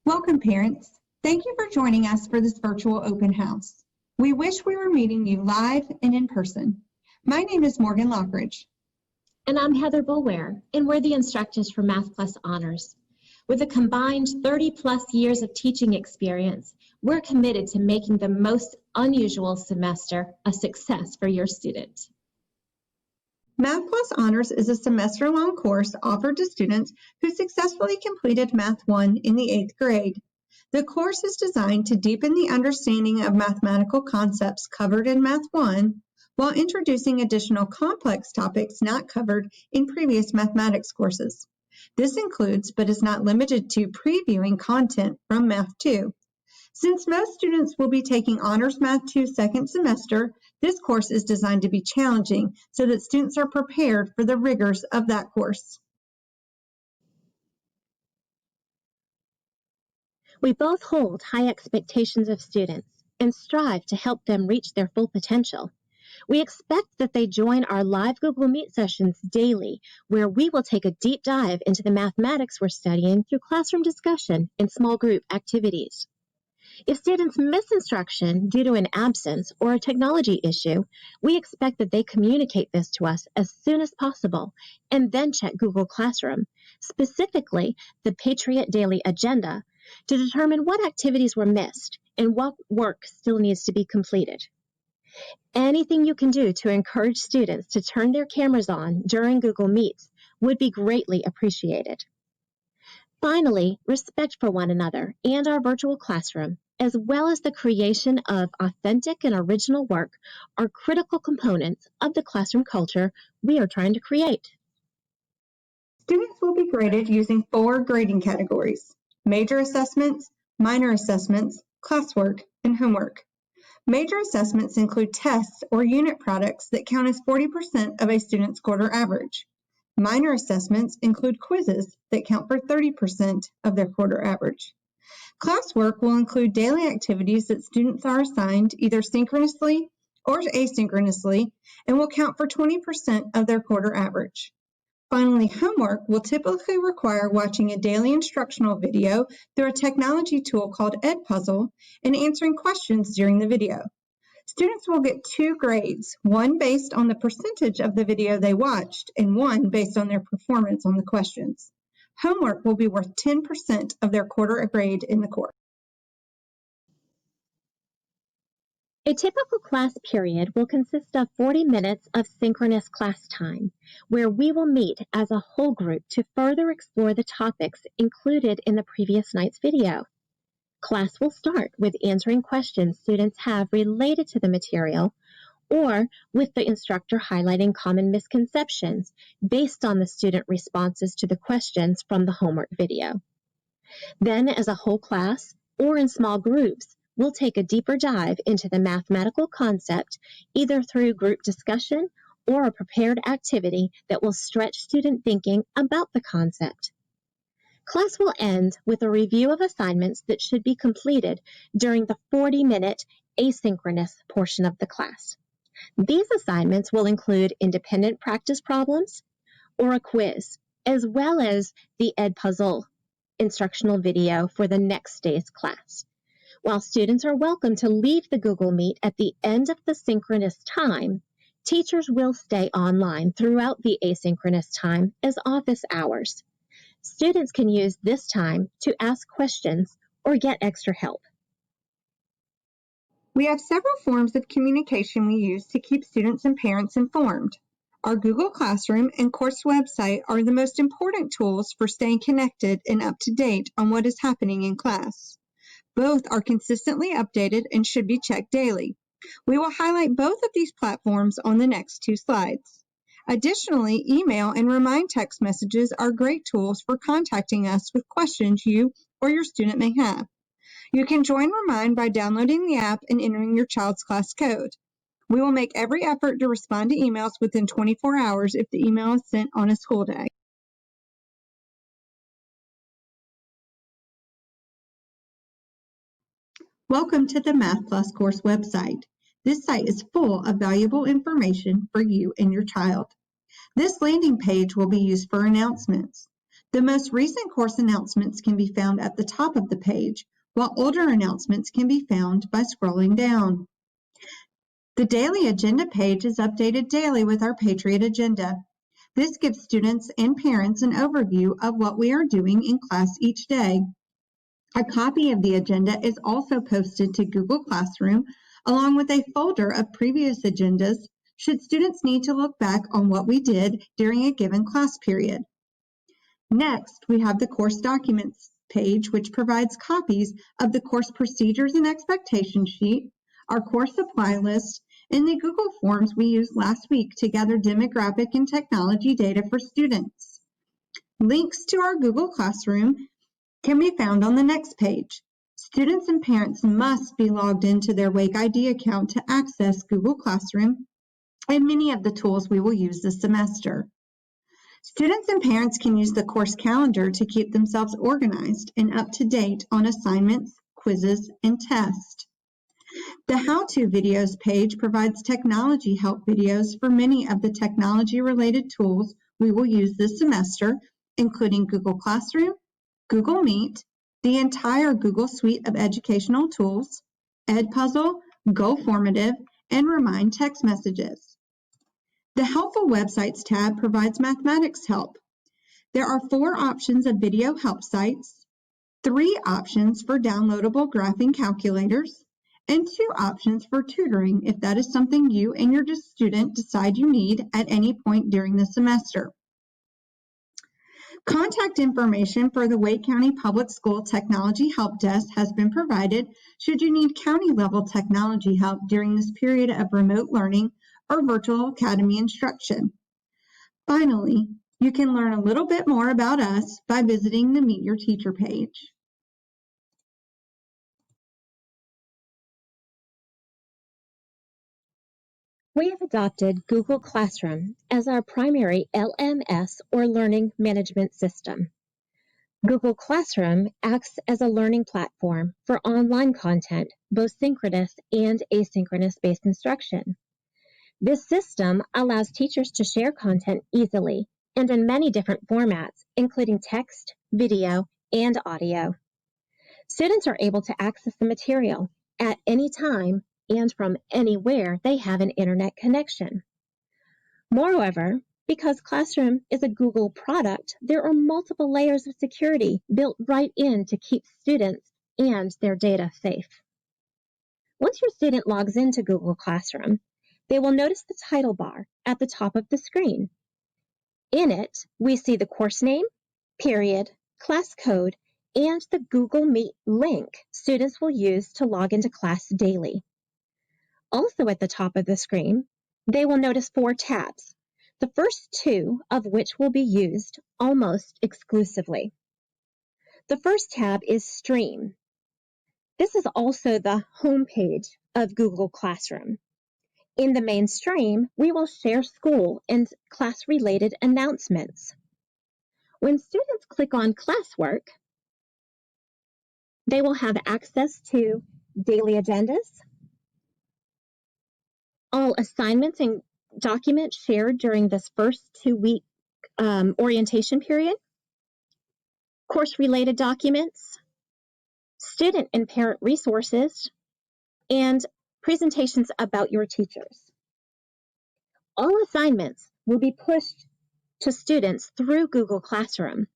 Welcome, parents. Thank you for joining us for this virtual open house. We wish we were meeting you live and in person. My name is Morgan Lockridge. And I'm Heather Boulware, and we're the instructors for Math Plus Honors. With a combined 30-plus years of teaching experience, we're committed to making the most unusual semester a success for your student. Math Plus Honors is a semester-long course offered to students who successfully completed Math 1 in the 8th grade. The course is designed to deepen the understanding of mathematical concepts covered in Math 1 while introducing additional complex topics not covered in previous mathematics courses. This includes, but is not limited to, previewing content from Math 2. Since most students will be taking Honors Math 2 second semester, this course is designed to be challenging so that students are prepared for the rigors of that course. We both hold high expectations of students and strive to help them reach their full potential. We expect that they join our live Google Meet sessions daily, where we will take a deep dive into the mathematics we're studying through classroom discussion and small group activities. If students miss instruction due to an absence or a technology issue, we expect that they communicate this to us as soon as possible and then check Google Classroom, specifically the Patriot Daily Agenda, to determine what activities were missed and what work still needs to be completed. Anything you can do to encourage students to turn their cameras on during Google Meets would be greatly appreciated. Finally, respect for one another and our virtual classroom, as well as the creation of authentic and original work, are critical components of the classroom culture we are trying to create. Students will be graded using 4 grading categories: major assessments, minor assessments, classwork, and homework. Major assessments include tests or unit products that count as 40% of a student's quarter average. Minor assessments include quizzes that count for 30% of their quarter average. Classwork will include daily activities that students are assigned either synchronously or asynchronously and will count for 20% of their quarter average. Finally, homework will typically require watching a daily instructional video through a technology tool called Edpuzzle and answering questions during the video. Students will get 2 grades, one based on the percentage of the video they watched and one based on their performance on the questions. Homework will be worth 10% of their quarter grade in the course. A typical class period will consist of 40 minutes of synchronous class time, where we will meet as a whole group to further explore the topics included in the previous night's video. Class will start with answering questions students have related to the material, or with the instructor highlighting common misconceptions based on the student responses to the questions from the homework video. Then, as a whole class, or in small groups, we'll take a deeper dive into the mathematical concept, either through group discussion or a prepared activity that will stretch student thinking about the concept. Class will end with a review of assignments that should be completed during the 40-minute asynchronous portion of the class. These assignments will include independent practice problems or a quiz, as well as the Edpuzzle instructional video for the next day's class. While students are welcome to leave the Google Meet at the end of the synchronous time, teachers will stay online throughout the asynchronous time as office hours. Students can use this time to ask questions or get extra help. We have several forms of communication we use to keep students and parents informed. Our Google Classroom and course website are the most important tools for staying connected and up to date on what is happening in class. Both are consistently updated and should be checked daily. We will highlight both of these platforms on the next 2 slides. Additionally, email and remind text messages are great tools for contacting us with questions you or your student may have. You can join Remind by downloading the app and entering your child's class code. We will make every effort to respond to emails within 24 hours if the email is sent on a school day. Welcome to the Math Plus course website. This site is full of valuable information for you and your child. This landing page will be used for announcements. The most recent course announcements can be found at the top of the page, while older announcements can be found by scrolling down. The daily agenda page is updated daily with our Patriot Agenda. This gives students and parents an overview of what we are doing in class each day. A copy of the agenda is also posted to Google Classroom, along with a folder of previous agendas should students need to look back on what we did during a given class period. Next, we have the course documents page, which provides copies of the course procedures and expectation sheet, our course supply list, and the Google Forms we used last week to gather demographic and technology data for students. Links to our Google Classroom can be found on the next page. Students and parents must be logged into their Wake ID account to access Google Classroom and many of the tools we will use this semester. Students and parents can use the course calendar to keep themselves organized and up to date on assignments, quizzes, and tests. The How-To Videos page provides technology help videos for many of the technology-related tools we will use this semester, including Google Classroom, Google Meet, the entire Google suite of educational tools, Edpuzzle, GoFormative, and Remind text messages. The Helpful Websites tab provides mathematics help. There are 4 options of video help sites, 3 options for downloadable graphing calculators, and 2 options for tutoring if that is something you and your student decide you need at any point during the semester. Contact information for the Wake County Public School Technology Help Desk has been provided should you need county-level technology help during this period of remote learning or virtual academy instruction. Finally, you can learn a little bit more about us by visiting the Meet Your Teacher page. We have adopted Google Classroom as our primary LMS or learning management system. Google Classroom acts as a learning platform for online content, both synchronous and asynchronous-based instruction. This system allows teachers to share content easily and in many different formats, including text, video, and audio. Students are able to access the material at any time and from anywhere they have an internet connection. Moreover, because Classroom is a Google product, there are multiple layers of security built right in to keep students and their data safe. Once your student logs into Google Classroom, they will notice the title bar at the top of the screen. In it, we see the course name, period, class code, and the Google Meet link students will use to log into class daily. Also at the top of the screen, they will notice 4 tabs, the first 2 of which will be used almost exclusively. The first tab is Stream. This is also the home page of Google Classroom. In the main stream, we will share school and class-related announcements. When students click on classwork, they will have access to daily agendas, all assignments and documents shared during this first 2-week orientation period, course-related documents, student and parent resources, and presentations about your teachers. All assignments will be pushed to students through Google Classroom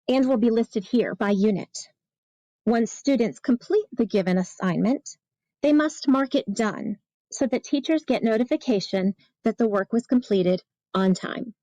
and will be listed here by unit. Once students complete the given assignment, they must mark it done so that teachers get notification that the work was completed on time.